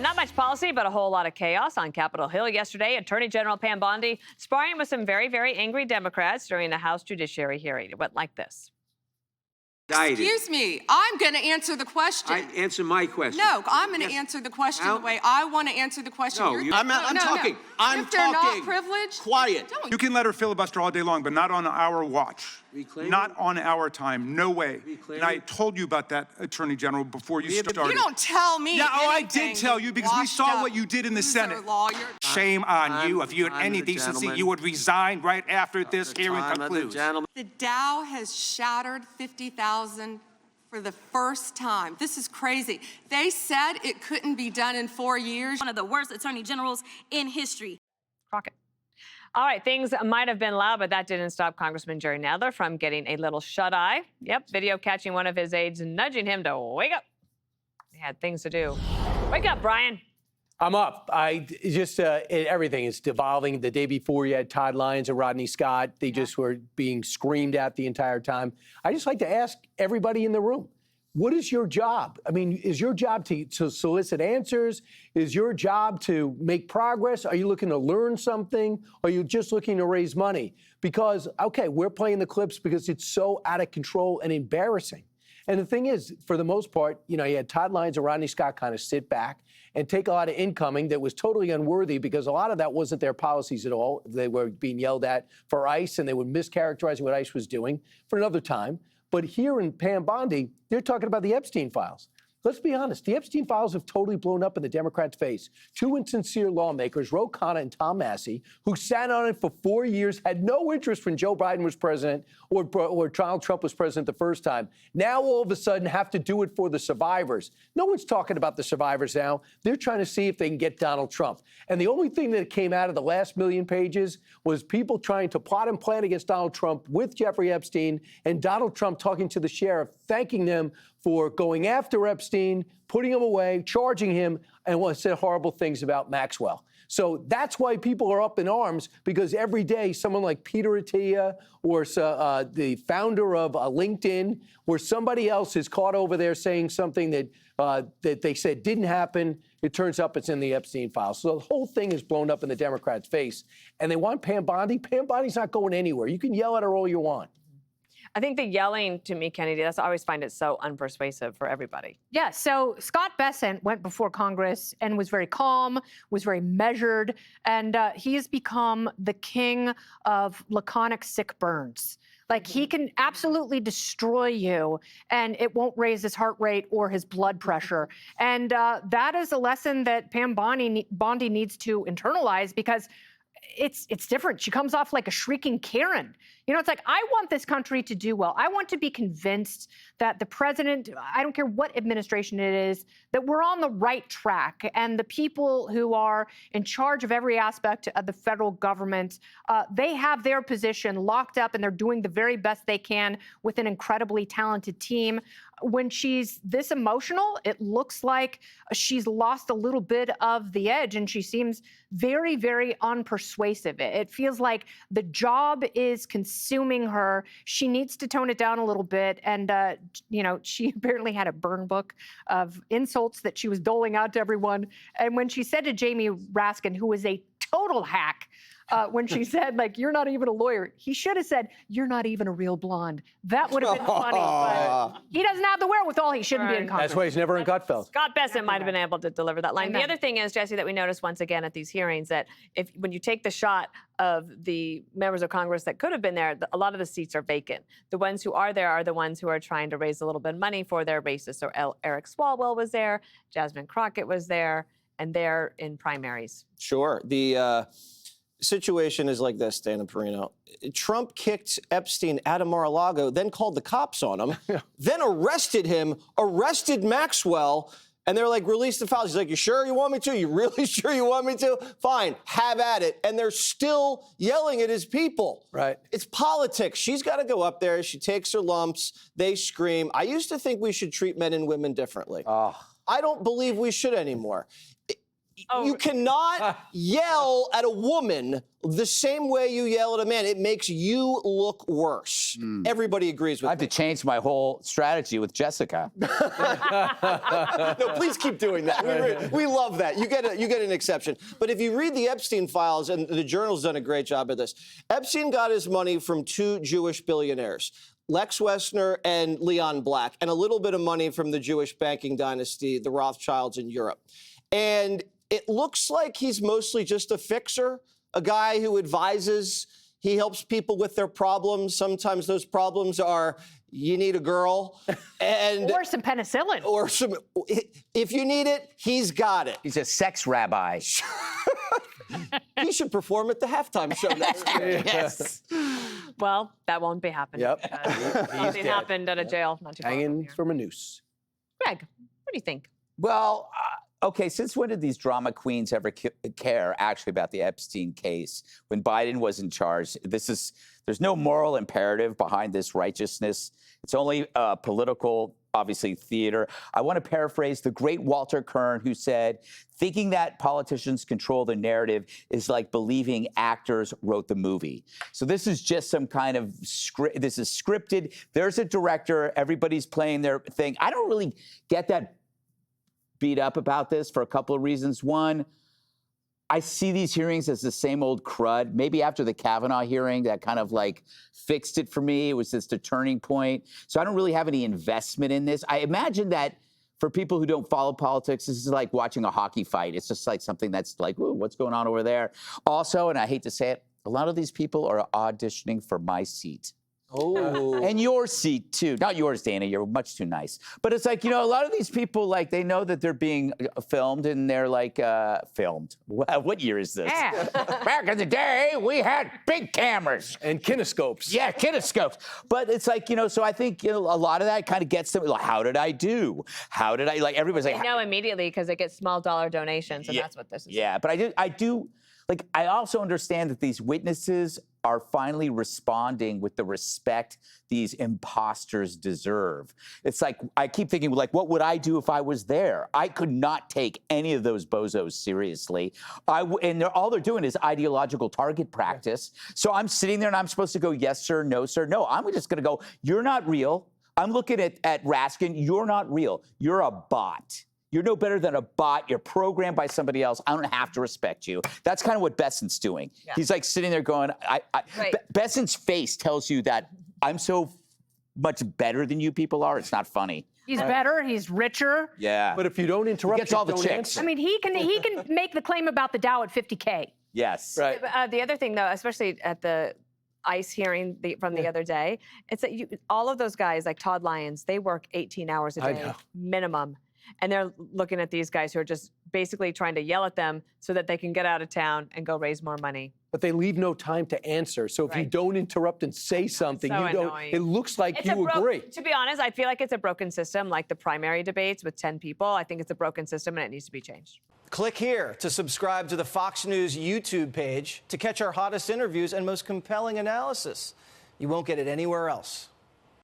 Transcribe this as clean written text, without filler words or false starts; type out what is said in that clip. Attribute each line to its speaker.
Speaker 1: Not much policy, but a whole lot of chaos on Capitol Hill yesterday. Attorney General Pam Bondi sparring with some very, very angry Democrats during a House Judiciary hearing. It went like this.
Speaker 2: Excuse me, I'm going to answer the question.
Speaker 3: Answer my question.
Speaker 2: No, I'm going to answer the question the way I want to answer the question.
Speaker 3: No, I'm talking.
Speaker 2: No.
Speaker 3: I'm
Speaker 2: if they're
Speaker 3: talking.
Speaker 2: not privileged,
Speaker 3: Quiet.
Speaker 2: don't.
Speaker 4: You can let her filibuster all day long, but not on our watch.
Speaker 3: Reclaiming?
Speaker 4: Not on our time. No way.
Speaker 3: Reclaiming?
Speaker 4: And I told you about that, Attorney General, before you started.
Speaker 2: You don't tell me.
Speaker 4: Yeah, I
Speaker 2: anything,
Speaker 4: did tell you because we saw what you did in the Senate.
Speaker 2: Lawyer.
Speaker 5: Shame on you. If you had any decency, you would resign right after this hearing concludes.
Speaker 2: The Dow has shattered 50,000 for the first time. This is crazy. They said it couldn't be done in 4 years.
Speaker 6: One of the worst attorney generals in history.
Speaker 1: Crockett. All right, things might have been loud, but that didn't stop Congressman Jerry Nadler from getting a little shut-eye. Yep, video catching one of his aides nudging him to wake up. He had things to do. Wake up, Brian.
Speaker 7: I'm up. Everything is devolving. The day before, you had Todd Lyons and Rodney Scott. They just were being screamed at the entire time. I just like to ask everybody in the room, what is your job? I mean, is your job to solicit answers? Is your job to make progress? Are you looking to learn something? Or are you just looking to raise money? Because, okay, we're playing the clips because it's so out of control and embarrassing. And the thing is, for the most part, you had Todd Lyons and Rodney Scott kind of sit back and take a lot of incoming that was totally unworthy because a lot of that wasn't their policies at all. They were being yelled at for ICE, and they were mischaracterizing what ICE was doing for another time. But here in Pam Bondi, they're talking about the Epstein files. Let's be honest. The Epstein files have totally blown up in the Democrats' face. Two insincere lawmakers, Ro Khanna and Tom Massie, who sat on it for 4 years, had no interest when Joe Biden was president or Donald Trump was president the first time. Now, all of a sudden, have to do it for the survivors. No one's talking about the survivors now. They're trying to see if they can get Donald Trump. And the only thing that came out of the last million pages was people trying to plot and plan against Donald Trump with Jeffrey Epstein, and Donald Trump talking to the sheriff, thanking them for going after Epstein, putting him away, charging him, and said horrible things about Maxwell. So that's why people are up in arms, because every day someone like Peter Attia or the founder of LinkedIn or somebody else is caught over there saying something that they said didn't happen. It turns up it's in the Epstein files. So the whole thing is blown up in the Democrats' face. And they want Pam Bondi. Pam Bondi's not going anywhere. You can yell at her all you want.
Speaker 1: I think the yelling, to me, Kennedy, I always find it so unpersuasive for everybody.
Speaker 8: Yeah, so Scott Bessent went before Congress and was very calm, was very measured, and he has become the king of laconic sick burns. Like, he can absolutely destroy you, and it won't raise his heart rate or his blood pressure. And that is a lesson that Pam Bondi needs to internalize, because it's different. She comes off like a shrieking Karen. It's like, I want this country to do well. I want to be convinced that the president, I don't care what administration it is, that we're on the right track. And the people who are in charge of every aspect of the federal government, they have their position locked up, and they're doing the very best they can with an incredibly talented team. When she's this emotional, it looks like she's lost a little bit of the edge, and she seems very, very unpersuasive. It feels like the job is consuming her. She needs to tone it down a little bit. And, she apparently had a burn book of insults that she was doling out to everyone. And when she said to Jamie Raskin, who was a total hack, when she said, like, you're not even a lawyer, he should have said, you're not even a real blonde. That would have been funny. But he doesn't have the wherewithal. He shouldn't be in Congress.
Speaker 7: That's why he's never in Gutfeld.
Speaker 1: Scott Bessent might have been able to deliver that line.
Speaker 8: Amen.
Speaker 1: The other thing is, Jesse, that we noticed once again at these hearings, that when you take the shot of the members of Congress that could have been there, a lot of the seats are vacant. The ones who are there are the ones who are trying to raise a little bit of money for their bases. So Eric Swalwell was there, Jasmine Crockett was there, and they're in primaries.
Speaker 9: Sure. The situation is like this, Dana Perino. Trump kicked Epstein out of Mar-a-Lago, then called the cops on him, then arrested him, arrested Maxwell, and they're like, release the files. He's like, you sure you want me to? You really sure you want me to? Fine, have at it. And they're still yelling at his people.
Speaker 7: Right.
Speaker 9: It's politics. She's got to go up there. She takes her lumps. They scream. I used to think we should treat men and women differently. I don't believe we should anymore. You cannot yell at a woman the same way you yell at a man. It makes you look worse. Everybody agrees with
Speaker 10: I have
Speaker 9: me.
Speaker 10: to change my whole strategy with Jessica.
Speaker 9: No, please keep doing that. We love that. You get an exception. But if you read the Epstein files, and the Journal's done a great job of this, Epstein got his money from 2 Jewish billionaires, Lex Wessner and Leon Black, and a little bit of money from the Jewish banking dynasty, the Rothschilds in Europe. And it looks like he's mostly just a fixer, a guy who advises. He helps people with their problems. Sometimes those problems are, you need a girl.
Speaker 8: Or some penicillin.
Speaker 9: Or some, if you need it, he's got it.
Speaker 10: He's a sex rabbi.
Speaker 9: He should perform at the halftime show next year.
Speaker 10: Yes.
Speaker 1: Well, that won't be happening.
Speaker 7: Yep.
Speaker 1: Something happened at a jail not too far from
Speaker 7: Hanging
Speaker 1: here.
Speaker 7: from a noose.
Speaker 1: Greg, what do you think?
Speaker 10: Well, okay, since when did these drama queens ever care actually about the Epstein case? When Biden was in charge, there's no moral imperative behind this righteousness. It's only political, obviously, theater. I want to paraphrase the great Walter Kern, who said, thinking that politicians control the narrative is like believing actors wrote the movie. So this is just some kind of script. This is scripted. There's a director. Everybody's playing their thing. I don't really get that beat up about this for a couple of reasons. One, I see these hearings as the same old crud. Maybe after the Kavanaugh hearing, that kind of like fixed it for me. It was just a turning point. So I don't really have any investment in this. I imagine that for people who don't follow politics, this is like watching a hockey fight. It's just like something that's like, ooh, what's going on over there? Also, and I hate to say it, a lot of these people are auditioning for my seat.
Speaker 9: Oh.
Speaker 10: And your seat, too. Not yours, Dana. You're much too nice. But it's like, you know, a lot of these people, like, they know that they're being filmed, and they're like, filmed. What year is this?
Speaker 8: Yeah.
Speaker 10: Back in the day, we had big cameras.
Speaker 7: And kinescopes.
Speaker 10: Yeah, kinescopes. But it's like, you know, so I think, you know, a lot of that kind of gets them, like, how did I do? How did I, like, everybody's like...
Speaker 1: They know immediately because they get small dollar donations, and that's what this is.
Speaker 10: Yeah, but I do, like, I also understand that these witnesses are finally responding with the respect these imposters deserve. It's like, I keep thinking, like, what would I do if I was there? I could not take any of those bozos seriously. And all they're doing is ideological target practice. So I'm sitting there and I'm supposed to go, yes, sir, no, sir. No, I'm just gonna go, you're not real. I'm looking at Raskin, you're not real. You're a bot. You're no better than a bot. You're programmed by somebody else. I don't have to respect you. That's kind of what Bessent's doing. Yeah. He's like sitting there going, right. Bessent's face tells you that I'm so much better than you people are. It's not funny.
Speaker 8: He's better. He's richer.
Speaker 10: Yeah.
Speaker 7: But if you don't interrupt,
Speaker 10: he gets all the chicks.
Speaker 8: I mean, he can make the claim about the Dow at 50K.
Speaker 10: Yes.
Speaker 7: Right.
Speaker 1: The other thing, though, especially at the ICE hearing from the other day, it's that all of those guys, like Todd Lyons, they work 18 hours a day minimum. And they're looking at these guys who are just basically trying to yell at them so that they can get out of town and go raise more money.
Speaker 7: But they leave no time to answer. So if you don't interrupt and say something,
Speaker 1: so
Speaker 7: you don't.
Speaker 1: Annoying.
Speaker 7: It looks like you agree.
Speaker 1: To be honest, I feel like it's a broken system, like the primary debates with 10 people. I think it's a broken system and it needs to be changed.
Speaker 9: Click here to subscribe to the Fox News YouTube page to catch our hottest interviews and most compelling analysis. You won't get it anywhere else.